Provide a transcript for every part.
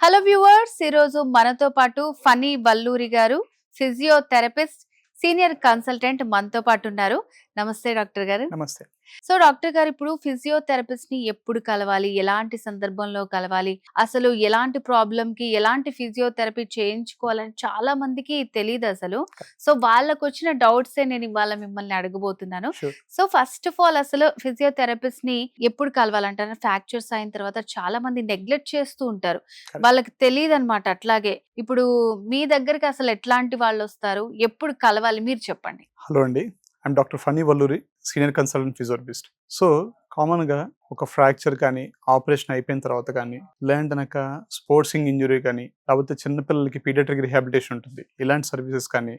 Hello viewers, ఈరోజు మనతో పాటు ఫనీ వల్లూరి గారు, ఫిజియోథెరపిస్ట్, సీనియర్ కన్సల్టెంట్ మనతో పాటు ఉన్నారు. నమస్తే డాక్టర్ గారు. నమస్తే. సో డాక్టర్ గారు, ఇప్పుడు ఫిజియోథెరపిస్ట్ ని ఎప్పుడు కలవాలి, ఎలాంటి సందర్భంలో కలవాలి, అసలు ఎలాంటి ప్రాబ్లం కి ఎలాంటి ఫిజియోథెరపీ చేయించుకోవాలని చాలా మందికి తెలియదు అసలు. సో వాళ్ళకు వచ్చిన డౌట్సే నేను ఇవాళ మిమ్మల్ని అడగబోతున్నాను. Sure. So first of all, అసలు ఫిజియోథెరపిస్ట్ ని ఎప్పుడు కలవాలంటారు? ఫ్రాక్చర్స్ అయిన తర్వాత చాలా మంది నెగ్లెక్ట్ చేస్తూ ఉంటారు, వాళ్ళకి తెలియదు అనమాట. అట్లాగే ఇప్పుడు మీ దగ్గరికి అసలు ఎట్లాంటి వాళ్ళు వస్తారు, ఎప్పుడు కలవాలి, మీరు చెప్పండి. హలో అండి. I'm doctor Phani Valluri, senior consultant physiotherapist. So కామన్‌గా ఒక ఫ్రాక్చర్ కానీ, ఆపరేషన్ అయిపోయిన తర్వాత కానీ, లేదంటే గనక స్పోర్ట్సింగ్ ఇంజ్యూరీ కానీ, లేకపోతే చిన్న పిల్లలకి పీడియాట్రిక్ రిహాబిలిటేషన్ ఉంటుంది. ఇలాంటి సర్వీసెస్ కానీ,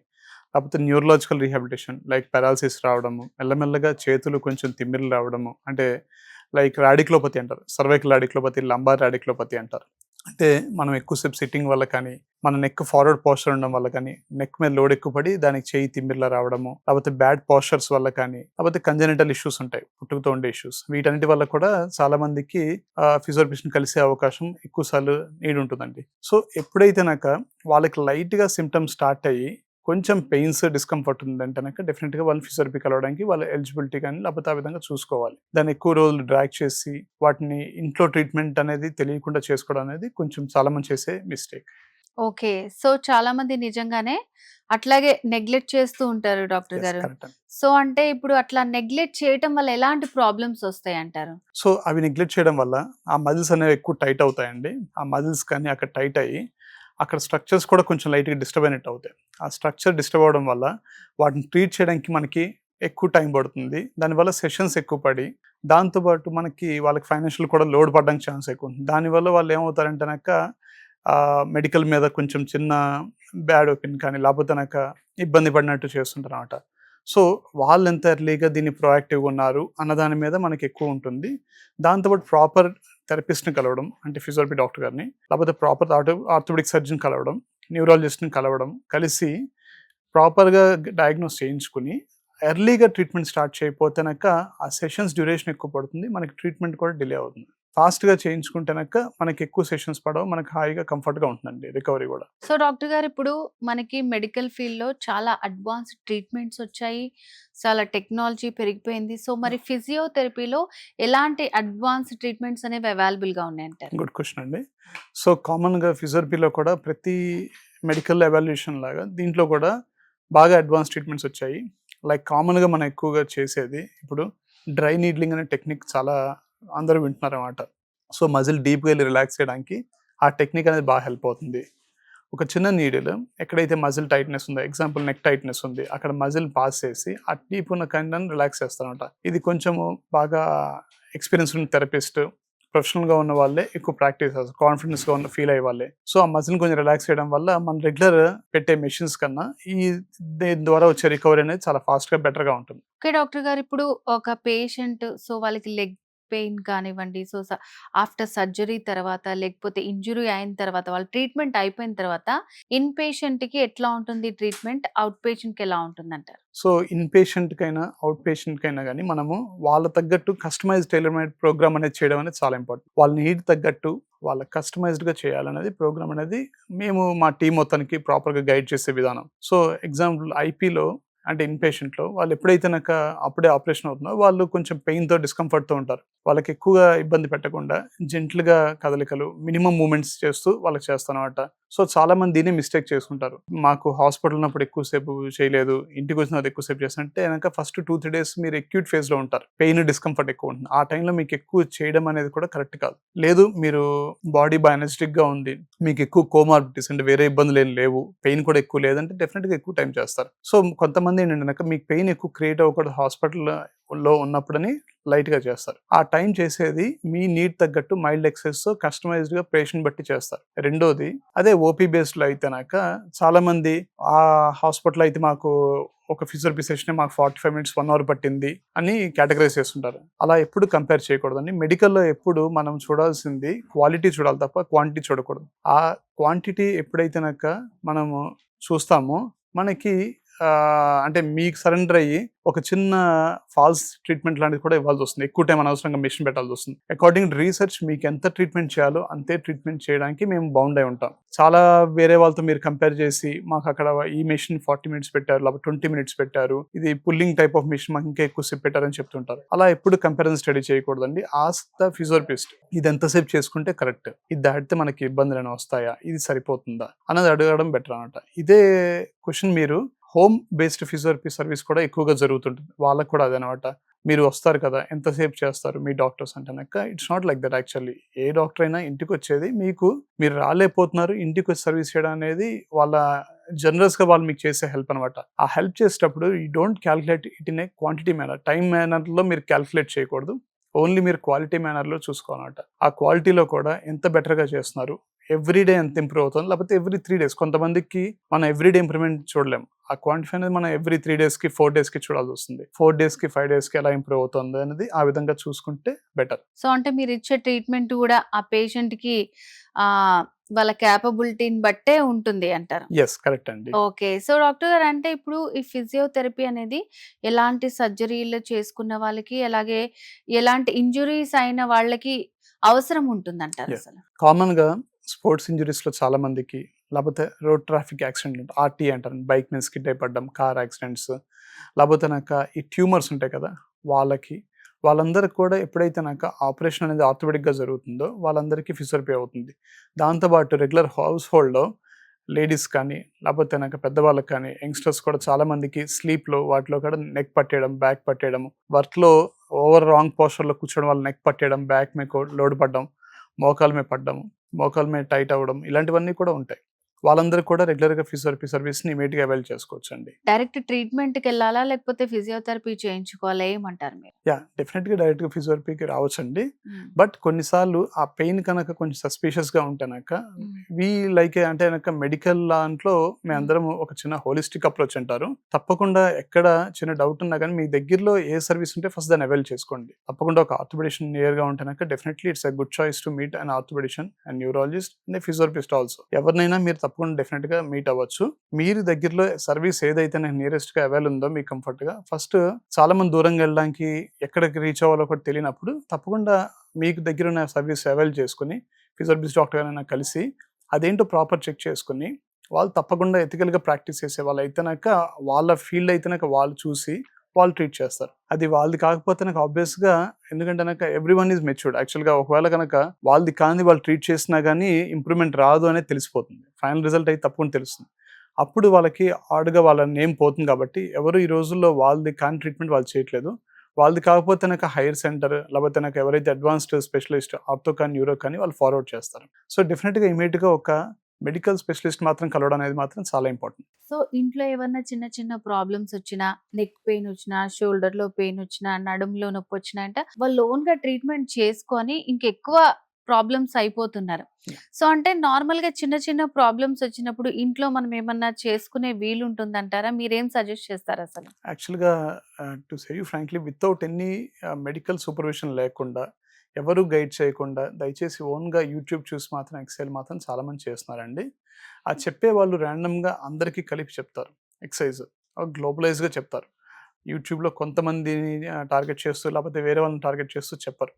లేకపోతే న్యూరలాజికల్ రిహాబిలిటేషన్ లైక్ పారాలిసిస్ రావడము, మెల్లమెల్లగా చేతులు కొంచెం తిమ్మిర్లు రావడము, అంటే లైక్ రాడిక్యులోపతి అంటారు. సర్వైకల్ రాడిక్యులోపతి, లంబార్ రాడిక్యులోపతి అంటారు. అంటే మనం ఎక్కువసేపు సిట్టింగ్ వల్ల కానీ, మన నెక్ ఫార్వర్డ్ పోస్చర్ ఉండడం వల్ల కానీ, నెక్ మీద లోడ్ ఎక్కువ పడి దానికి చేయి తిమ్మిర్లా రావడము, లేకపోతే బ్యాడ్ పోస్చర్స్ వల్ల కానీ, లేకపోతే కంజెనిటల్ ఇష్యూస్ ఉంటాయి, పుట్టుకతో ఉండే ఇష్యూస్. వీటన్నిటి వల్ల కూడా చాలా మందికి ఫిజియోథెరపిస్ట్‌ని కలిసే అవకాశం ఎక్కువ సార్లు నీడ్ ఉంటుందండి. సో ఎప్పుడైతే వాళ్ళకి లైట్‌గా సిమ్టమ్స్ స్టార్ట్ అయ్యి కొంచెం పెయిన్స్, డిస్కంఫర్ట్ ఉందంటే డెఫినెట్‌గా వాళ్ళు ఫిజియోథెరపీ కలవడానికి వాళ్ళ ఎలిజిబిలిటీ కానీ, లేకపోతే ఆ విధంగా చూసుకోవాలి. దాన్ని ఎక్కువ రోజులు డ్రాగ్ చేసి వాటిని ఇంట్లో ట్రీట్మెంట్ అనేది తెలియకుండా చేసుకోవడం అనేది కొంచెం చాలా మంది చేసే మిస్టేక్. ఓకే. సో చాలా మంది నిజంగానే అట్లాగే నెగ్లెక్ట్ చేస్తూ ఉంటారు డాక్టర్ యెస్, గారు. కరెక్ట్ అండి. సో అంటే ఇప్పుడు అట్లా నెగ్లెక్ట్ చేయటం వల్ల ఎలాంటి ప్రాబ్లమ్స్ వస్తాయంటారు? సో అవి నెగ్లెక్ట్ చేయడం వల్ల ఆ మజిల్స్ అనేవి ఎక్కువ టైట్ అవుతాయండి. ఆ మజిల్స్ కానీ అక్కడ టైట్ అయ్యి అక్కడ స్ట్రక్చర్స్ కూడా కొంచెం లైట్‌గా డిస్టర్బ్ అయినట్టు అవుతాయి. ఆ స్ట్రక్చర్ డిస్టర్బ్ అవ్వడం వల్ల వాటిని ట్రీట్ చేయడానికి మనకి ఎక్కువ టైం పడుతుంది. దానివల్ల సెషన్స్ ఎక్కువ పడి, దాంతో పాటు మనకి వాళ్ళకి ఫైనాన్షియల్ కూడా లోడ్ పడడానికి ఛాన్స్ ఎక్కువ ఉంటుంది. దానివల్ల వాళ్ళు ఏమవుతారంటే మెడికల్ మీద కొంచెం చిన్న బ్యాడ్ ఒపీనియన్ కానీ, లేకపోతే ఇబ్బంది పడినట్టు చేస్తుంటారనమాట. సో వాళ్ళు ఎంత ఎర్లీగా దీన్ని ప్రొయాక్టివ్‌గా ఉన్నారు అన్న దాని మీద మనకి ఎక్కువ ఉంటుంది. దాంతో పాటు ప్రాపర్ థెరపిస్ట్‌ని కలవడం, అంటే ఫిజియోథెరపీ డాక్టర్ గారిని, లేకపోతే ప్రాపర్ ఆర్థోపెడిక్ సర్జన్ కలవడం, న్యూరాలజిస్ట్‌ని కలవడం, కలిసి ప్రాపర్‌గా డయాగ్నోస్ చేయించుకొని ఎర్లీగా ట్రీట్మెంట్ స్టార్ట్ చేయకపోతే ఆ సెషన్స్ డ్యూరేషన్ ఎక్కువ పడుతుంది. మనకి ట్రీట్మెంట్ కూడా డిలే అవుతుంది. ఫాస్ట్‌గా చేయించుకుంటే మనకి ఎక్కువ సెషన్స్ పడవు. మనకి హాయిగా కంఫర్ట్‌గా ఉంటుందండి రికవరీ కూడా. సో డాక్టర్ గారు, ఇప్పుడు మనకి మెడికల్ ఫీల్డ్‌లో చాలా అడ్వాన్స్డ్ ట్రీట్మెంట్స్ వచ్చాయి, చాలా టెక్నాలజీ పెరిగిపోయింది. సో మరి ఫిజియోథెరపీలో ఎలాంటి అడ్వాన్స్డ్ ట్రీట్మెంట్స్ అనేవి అవైలబుల్‌గా ఉన్నాయంటారు? గుడ్ క్వెషన్ అండి. సో కామన్‌గా ఫిజియోథెరపీలో కూడా ప్రతి మెడికల్ ఎవాల్యుయేషన్ లాగా దీంట్లో కూడా బాగా అడ్వాన్స్ ట్రీట్మెంట్స్ వచ్చాయి. లైక్ కామన్‌గా మనం ఎక్కువగా చేసేది ఇప్పుడు డ్రై నీడ్లింగ్ అనే టెక్నిక్ చాలా అందరూ వింటున్నారనమాట. సో మజిల్ డీప్‌గా ఎళ్లి రిలాక్స్ చేయడానికి ఆ టెక్నిక్ అనేది బాగా హెల్ప్ అవుతుంది. ఒక చిన్న నీడిల్ ఎక్కడైతే మజిల్ టైట్‌నెస్ ఉందో, ఎగ్జాంపుల్ నెక్ టైట్‌నెస్ ఉంది, అక్కడ మజిల్ పాస్ చేసి ఆ డీప్ ఉన్న కండని రిలాక్స్ చేస్తారనమాట. ఇది కొంచెము బాగా ఎక్స్‌పీరియన్స్ ఉన్న థెరపిస్ట్, ప్రొఫెషనల్‌గా ఉన్న వాళ్ళే ఎక్కువ ప్రాక్టీస్ చేస్తారు. కాన్ఫిడెన్స్‌గా ఫీల్ అయ్యే వాళ్ళే. సో ఆ మజిల్‌ని కొంచెం రిలాక్స్ చేయడం వల్ల మన రెగ్యులర్ పెట్టే మెషిన్స్ కన్నా ఈ దీని ద్వారా వచ్చే రికవరీ అనేది చాలా ఫాస్ట్‌గా, బెటర్‌గా ఉంటుంది. ఓకే డాక్టర్ గారు, ఇప్పుడు ఒక పేషెంట్ సో వాళ్ళకి లెగ్ పెయిన్ కానివ్వండి, సో ఆఫ్టర్ సర్జరీ తర్వాత, లేకపోతే ఇంజురీ అయిన తర్వాత, వాళ్ళ ట్రీట్మెంట్ అయిపోయిన తర్వాత ఇన్ పేషెంట్‌కి ఎట్లా ఉంటుంది ట్రీట్మెంట్? అవుట్ పేషెంట్‌కి ఎలా ఉంటుందంటారు? సో ఇన్ పేషెంట్‌కైనా, అవుట్ పేషెంట్‌కైనా గానీ మనము వాళ్ళ తగ్గట్టు కస్టమైజ్డ్ టైలర్ మేడ్ ప్రోగ్రామ్ అనేది చేయడం అనేది చాలా ఇంపార్టెంట్. వాళ్ళ నీడ్ తగ్గట్టు వాళ్ళకి కస్టమైజ్డ్‌గా చేయాలనేది ప్రోగ్రామ్ అనేది మేము మా టీమ్ మొత్తానికి ప్రాపర్‌గా గైడ్ చేసే విధానం. సో ఎగ్జాంపుల్ ఐపీలో, అంటే ఇన్ పేషెంట్‌లో వాళ్ళు ఎప్పుడైతే అప్పుడే ఆపరేషన్ అవుతుందో వాళ్ళు కొంచెం పెయిన్‌తో, డిస్కంఫర్ట్‌తో ఉంటారు. వాళ్ళకి ఎక్కువగా ఇబ్బంది పెట్టకుండా జెంటిల్‌గా కదలికలు, మినిమమ్ మూవ్‌మెంట్స్ చేస్తూ వాళ్ళకి చేస్తానన్నమాట. సో చాలామంది దీన్నే మిస్టేక్ చేసుకుంటారు. మాకు హాస్పిటల్ ఉన్నప్పుడు ఎక్కువ సేపు చేయలేదు, ఇంటికొచ్చిన తర్వాత ఎక్కువ సేపు చేశానంటే ఫస్ట్ 2, 3 డేస్ మీరు అక్యూట్ ఫేజ్‌లో ఉంటారు. పెయిన్, డిస్కంఫర్ట్ ఎక్కువ ఉంటుంది. ఆ టైంలో మీకు ఎక్కువ చేయడం అనేది కూడా కరెక్ట్ కాదు. లేదు, మీరు బాడీ బాగా ఎనర్జిటిక్‌గా ఉంది, మీకు ఎక్కువ కోమార్బిడిటీస్ అంటే వేరే ఇబ్బందులు ఏం లేవు, పెయిన్ కూడా ఎక్కువ లేదంటే డెఫినిట్‌గా ఎక్కువ టైం చేస్తారు. సో కొంతమంది ఏంటంటే మీకు పెయిన్ ఎక్కువ క్రియేట్ అవ్వకూడదు హాస్పిటల్‌లో ఉన్నప్పుడని లైట్‌గా చేస్తారు. ఆ టైం చేసేది మీ నీడ్ తగ్గట్టు మైల్డ్ ఎక్సర్‌సైజ్‌తో కస్టమైజ్డ్‌గా పేషెంట్ బట్టి చేస్తారు. రెండోది, అదే ఓపీ బేస్డ్‌లో అయితే చాలామంది ఆ హాస్పిటల్‌లో అయితే మాకు ఒక ఫిజియోథెరపీ సెషనే మాకు 45 మినిట్స్, 1 అవర్ పట్టింది అని కేటగరైజ్ చేస్తుంటారు. అలా ఎప్పుడు కంపేర్ చేయకూడదండి. మెడికల్‌లో ఎప్పుడు మనం చూడాల్సింది క్వాలిటీ చూడాలి తప్ప క్వాంటిటీ చూడకూడదు. ఆ క్వాంటిటీ ఎప్పుడైతే మనము చూస్తామో మనకి అంటే మీకు సరెండర్ అయ్యి ఒక చిన్న ఫాల్స్ ట్రీట్మెంట్ లాంటిది కూడా ఇవ్వాల్సి వస్తుంది. ఎక్కువ టైం అనవసరంగా మెషిన్ పెట్టాల్సి వస్తుంది. అకార్డింగ్ టు రీసెర్చ్ మీకు ఎంత ట్రీట్మెంట్ చేయాలో అంతే ట్రీట్మెంట్ చేయడానికి మేము బౌండ్ అయి ఉంటాం. చాలా వేరే వాళ్ళతో మీరు కంపేర్ చేసి మాకు అక్కడ ఈ మెషిన్ 40 మినిట్స్ పెట్టారు, లేకపోతే 20 మినిట్స్ పెట్టారు, ఇది పుల్లింగ్ టైప్ ఆఫ్ మెషిన్ మాకు ఇంకా ఎక్కువ సేపు పెట్టారని చెప్తుంటారు. అలా ఎప్పుడు కంపారిజన్ స్టడీ చేయకూడదండి. ఆస్క్ ద ఫిజియోథెరపిస్ట్ ఇది ఎంతసేపు చేసుకుంటే కరెక్ట్, ఇది దాటితే మనకి ఇబ్బందులు వస్తాయా, ఇది సరిపోతుందా అన్నది అడగడం బెటర్ అనమాట. ఇదే క్వశ్చన్ మీరు హోమ్ బేస్డ్ ఫిజియోథెరపీ సర్వీస్ కూడా ఎక్కువగా జరుగుతుంటుంది. వాళ్ళకు కూడా అదనమాట. మీరు వస్తారు కదా, ఎంతసేపు చేస్తారు మీ డాక్టర్స్ అంటే కనుక it's not like that. Actually A doctor అయినా ఇంటికి వచ్చేది మీకు, మీరు రాలేకపోతున్నారు ఇంటికి వచ్చి సర్వీస్ చేయడం అనేది వాళ్ళ జనరల్స్ గా వాళ్ళు మీకు చేసే హెల్ప్ అనమాట. ఆ హెల్ప్ చేసేటప్పుడు you don't calculate it in a quantity manner, time manner లో మీరు క్యాల్కులేట్ చేయకూడదు. ఓన్లీ మీరు క్వాలిటీ మేనర్ లో చూసుకోవాలన్నమాట. ఆ క్వాలిటీలో కూడా ఎంత బెటర్ గా చేస్తున్నారు, ఎవ్రీడే ఎంత ఇంప్రూవ్ అవుతుంది, లేకపోతే ఎవ్రీ 3 days. కొంతమందికి మనం ఎవ్రీడే ఇంప్రూవ్మెంట్ చూడలేం. ఆ క్వాంటిఫై అనేది మనం ఎవ్రీ 3 days కి 4 days కి చూడాల్సి వస్తుంది. 4 days కి 5 days కి ఎలా ఇంప్రూవ్ అవుతుంది అనేది ఆ విధంగా చూసుకుంటే బెటర్. సో అంటే మీరు ఇచ్చే ట్రీట్మెంట్ కూడా ఆ పేషెంట్ కి వాళ్ళ క్యాపబిలిటీని బట్టే ఉంటుంది అంటారు. ఎస్, కరెక్ట్ అండి. ఓకే. సో డాక్టర్ గారు అంటే ఇప్పుడు ఈ ఫిజియోథెరపీ అనేది ఎలాంటి సర్జరీలు చేసుకున్న వాళ్ళకి, అలాగే ఎలాంటి ఇంజురీస్ అయిన వాళ్ళకి అవసరం ఉంటుందంటారు Yeah. అసలు? కామన్ గా స్పోర్ట్స్ ఇంజురీస్ లో చాలా మందికి, లేకపోతే రోడ్ ట్రాఫిక్ యాక్సిడెంట్ ఆర్టీ అంటారు, బైక్ మీద స్కిడ్ అయిపడ్డం, కార్ యాక్సిడెంట్స్, లేకపోతే ఈ ట్యూమర్స్ ఉంటాయి కదా వాళ్ళందరికి కూడా ఎప్పుడైతే ఆపరేషన్ అనేది ఆర్థోపెడిక్గా జరుగుతుందో వాళ్ళందరికీ ఫిజియోథెరపీ అవుతుంది. దాంతోపాటు రెగ్యులర్ హౌస్ హోల్డ్లో లేడీస్ కానీ, లేకపోతే పెద్దవాళ్ళకి కానీ, యంగ్స్టర్స్ కూడా చాలా మందికి స్లీప్లో వాటిలో కూడా నెక్ పట్టేయడం, బ్యాక్ పట్టేయడం, వర్క్లో ఓవర్ రాంగ్ పోస్చర్లో కూర్చోవడం వల్ల నెక్ పట్టేయడం, బ్యాక్ మీద లోడ్ పడడం, మోకాల మీద పడ్డం, మోకాల మీద టైట్ అవ్వడం, ఇలాంటివన్నీ కూడా ఉంటాయి. వాళ్ళందరూ కూడా రెగ్యులర్గా ఫిజియోథెరపీ సర్వీస్ని ఇమీడియట్గా అవైల్ చేసుకోవచ్చండి. డైరెక్ట్ ట్రీట్మెంట్‌కి వెళ్ళాలా? లేకపోతే ఫిజియోథెరపీ చేయించుకోవాలా? ఏమంటారు మీరు? డెఫినెట్గా డైరెక్ట్గా ఫిజియోథెరపీకి రావచ్చండి. హ్మ్. బట్ కొన్నిసార్లు ఆ పెయిన్ కనుక కొంచెం సస్పీషియస్గా ఉంటే హ్మ్. వి లైక్ అంటే మెడికల్ దాంట్లో మేమందరం ఒక చిన్న హోలిస్టిక్ అప్రోచ్ అంటారు. తప్పకుండా ఎక్కడ చిన్న డౌట్ ఉన్నా కానీ మీ దగ్గరలో ఏ సర్వీస్ ఉంటే ఫస్ట్ దాన్ని అవైల్ చేసుకోండి. తప్పకుండా ఒక ఆర్థోపెడిషన్ నియర్గా ఉంటే definitely it's a good choice to meet and orthopaedician and neurologist and physiotherapist also. ఎవరినైనా మీరు తప్పకుండా డెఫినెట్గా మీట్ అవ్వచ్చు. మీరు దగ్గరలో సర్వీస్ ఏదైతే నియరెస్ట్ గా అవైల్ ఉందో మీకు కంఫర్ట్ గా, ఫస్ట్ చాలా మంది దూరంగా వెళ్ళడానికి ఎక్కడికి రీచ్ అవ్వాలో కూడా తెలియనప్పుడు తప్పకుండా మీకు దగ్గర ఉన్న సర్వీస్ అవైల్ చేసుకుని ఫిజియోథెరపిస్ట్ డాక్టర్ గారైనా కలిసి అదేంటో ప్రాపర్ చెక్ చేసుకుని, వాళ్ళు తప్పకుండా ఎథికల్గా ప్రాక్టీస్ చేసే వాళ్ళు అయితేనాక, వాళ్ళ ఫీల్డ్ అయితేనాక వాళ్ళు చూసి వాళ్ళు ట్రీట్ చేస్తారు. అది వాళ్ళది కాకపోతే ఆబ్వియస్గా, ఎందుకంటే ఎవ్రీ వన్ ఈజ్ మెచ్యూర్డ్. యాక్చువల్గా ఒకవేళ కనుక వాళ్ళది కానీ వాళ్ళు ట్రీట్ చేసినా కానీ ఇంప్రూవ్మెంట్ రాదు అనేది తెలిసిపోతుంది. ఫైనల్ రిజల్ట్ అయితే తప్పకుండా తెలుస్తుంది. అప్పుడు వాళ్ళకి ఆడుగా వాళ్ళ నేమ్ పోతుంది. కాబట్టి ఎవరు ఈ రోజుల్లో వాళ్ళది కాని ట్రీట్మెంట్ వాళ్ళు చేయట్లేదు. వాళ్ళది కాకపోతే హైయర్ సెంటర్, లేకపోతే ఎవరైతే అడ్వాన్స్డ్ స్పెషలిస్ట్ ఆర్థో కానీ న్యూరో కానీ వాళ్ళు ఫార్వర్డ్ చేస్తారు. సో డెఫినెట్గా ఇమీడియట్గా ఒక మెడికల్ స్పెషలిస్ట్ మాత్రం కలవడం అనేది మాత్రం చాలా ఇంపార్టెంట్. సో ఇంట్లో ఏమన్నా చిన్న చిన్న ప్రాబ్లమ్స్ వచ్చినా, నెక్ పెయిన్ వచ్చినా, షోల్డర్ లో పెయిన్ వచ్చినా, నడుములో నొప్పి వచ్చినా అంటే వాళ్ళు ఓన్ గా ట్రీట్మెంట్ చేసుకొని ఇంకెక్కువ ప్రాబ్లమ్స్ అయిపోతున్నారు. సో అంటే నార్మల్ గా చిన్న చిన్న ప్రాబ్లమ్స్ వచ్చినప్పుడు ఇంట్లో మనం ఏమన్నా చేసుకునే వీలు ఉంటుందంటారా? మీరేం సజెస్ట్ చేస్తారు అసలు? యాక్చువల్గా to say you frankly, without any medical supervision లేకుండా, ఎవరు గైడ్ చేయకుండా, దయచేసి ఓన్గా యూట్యూబ్ చూసి మాత్రం ఎక్సైజ్ మాత్రం చాలామంది చేస్తున్నారండి. ఆ చెప్పే వాళ్ళు ర్యాండమ్గా అందరికీ కలిపి చెప్తారు. ఎక్సైజ్ గ్లోబలైజ్గా చెప్తారు. యూట్యూబ్లో కొంతమందిని టార్గెట్ చేస్తూ, లేకపోతే వేరే వాళ్ళని టార్గెట్ చేస్తూ చెప్పరు.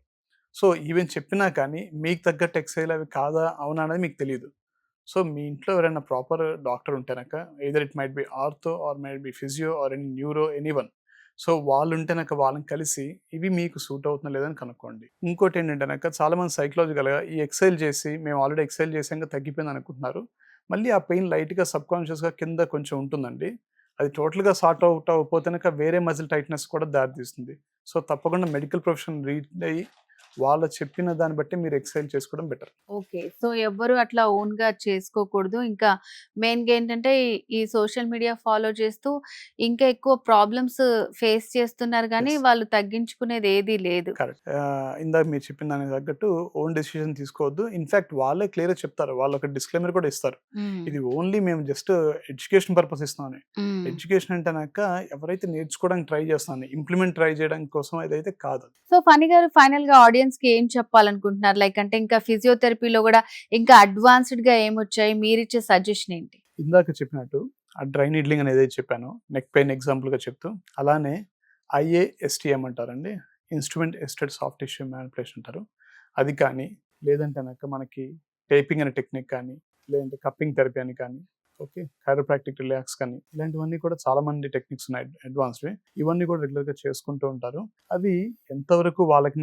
సో ఈవెన్ చెప్పినా కానీ మీకు తగ్గట్టు ఎక్సైజ్ అవి కాదా అవునా అనేది మీకు తెలియదు. సో మీ ఇంట్లో ఎవరైనా ప్రాపర్ డాక్టర్ ఉంటేనాక, either it might be ortho or might be physio or any neuro anyone, so వాళ్ళు ఉంటేనాక వాళ్ళని కలిసి ఇవి మీకు సూట్ అవుతుందా లేదని కనుక్కోండి. ఇంకోటి ఏంటంటే చాలా మంది సైకలాజికల్గా ఈ ఎక్సైల్ చేసి మేము ఆల్రెడీ ఎక్సైల్ చేసాక తగ్గిపోయింది అనుకుంటున్నారు. మళ్ళీ ఆ పెయిన్ లైట్గా సబ్కాన్షియస్గా కింద కొంచెం ఉంటుందండి. అది టోటల్గా సార్ట్ అవుట్ అవ్వకపోతే వేరే మజిల్ టైట్నెస్ కూడా దారితీస్తుంది. సో తప్పకుండా మెడికల్ ప్రొఫెషన్ రీడ్ అయ్యి వాళ్ళు చెప్పిన దాన్ని బట్టి మీరు ఎక్సైజ్ చేసుకోవడం బెటర్. ఓకే. సో ఎవ్వరు అట్లా ఓన్‌గా చేసుకోకూడదు. ఇంకా మెయిన్‌గా ఏంటంటే ఈ సోషల్ మీడియా ఫాలో చేస్తూ ఇంకా ఎక్కువ ప్రాబ్లమ్స్ ఫేస్ చేస్తున్నారు గానీ Yes. వాళ్ళు తగ్గించుకునేది ఏదీ లేదు. కరెక్ట్. ఇందాక మీరు చెప్పిన దానికి తగ్గట్టు ఓన్ డెసిషన్ తీసుకోవద్దు. ఇన్‌ఫాక్ట్ వాళ్ళే క్లియర్‌గా చెప్తారు. వాళ్ళొక డిస్క్లైమర్ కూడా ఇస్తారు. హ్మ్. ఇది ఓన్లీ మేము జస్ట్ ఎడ్యుకేషన్ పర్పస్ ఇస్తున్నామని. హ్మ్. ఎడ్యుకేషన్ అంటేనాక ఎవరైతే నేర్చుకోవడానికి ట్రై చేస్తున్నారో, ఇంప్లిమెంట్ ట్రై చేయడానికి కోసం ఇదైతే కాదు. సో ఫణి గారు ఫైనల్‌గా ఆడియన్స్‌కి ఏం చెప్పాలనుకుంటున్నారు? లైక్ అంటే ఇంకా ఫిజియోథెరపీలో గూడా ఇంకా అడ్వాన్స్‌డ్‌గా ఏమొచ్చాయి? మీరిచ్చే సజెషన్ ఏంటి? ఇందాక చెప్పినట్టు ఆ డ్రై నీడ్లింగ్ అని ఏదైతే చెప్పానో నెక్ పెయిన్ ఎగ్జాంపుల్గా చెప్తూ, అలానే IASTM అంటారండి, ఇన్స్ట్రుమెంట్ ఎస్టెడ్ సాఫ్ట్ టిష్యూ మ్యానిపులేషన్ అంటారు. అది కానీ, లేదంటే కనుక మనకి టేపింగ్ అనే టెక్నిక్ కానీ, లేదంటే కప్పింగ్ థెరపీ అని కానీ, ఓకే, కైరోప్రాక్టిక్ రిలాక్స్ కానీ, ఇలాంటివన్నీ కూడా చాలా మంది టెక్నిక్స్ ఉన్నాయి అడ్వాన్స్డ్వి. ఇవన్నీ కూడా రెగ్యులర్గా చేసుకుంటూ ఉంటారు. అవి ఎంతవరకు వాళ్ళకి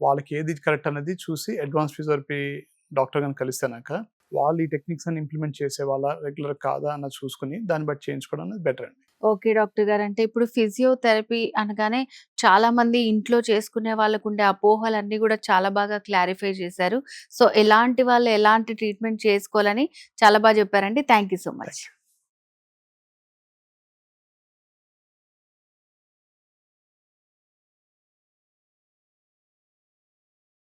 వాళ్ళకి ఏది కరెక్ట్ అనేది చూసి అడ్వాన్స్ ఫిజియోథెరపీ డాక్టర్ గారిని కలిస్తేనాక వాళ్ళు ఈ టెక్నిక్స్ అని ఇంప్లిమెంట్ చేసే వాళ్ళ రెగ్యులర్ కాదా అన్నది చూసుకుని దాన్ని బట్టి చేయించుకోవడం అనేది బెటర్ అండి. ఓకే డాక్టర్ గారు. అంటే ఇప్పుడు ఫిజియోథెరపీ అనగానే చాలా మంది ఇంట్లో చేసుకునే వాళ్ళకుండే అపోహలన్నీ గూడా చాలా బాగా క్లారిఫై చేశారు. సో, ఎలాంటి వాళ్ళు ఎలాంటి ట్రీట్మెంట్ చేసుకోవాలని చాలా చెప్పారండి. Thank you so much.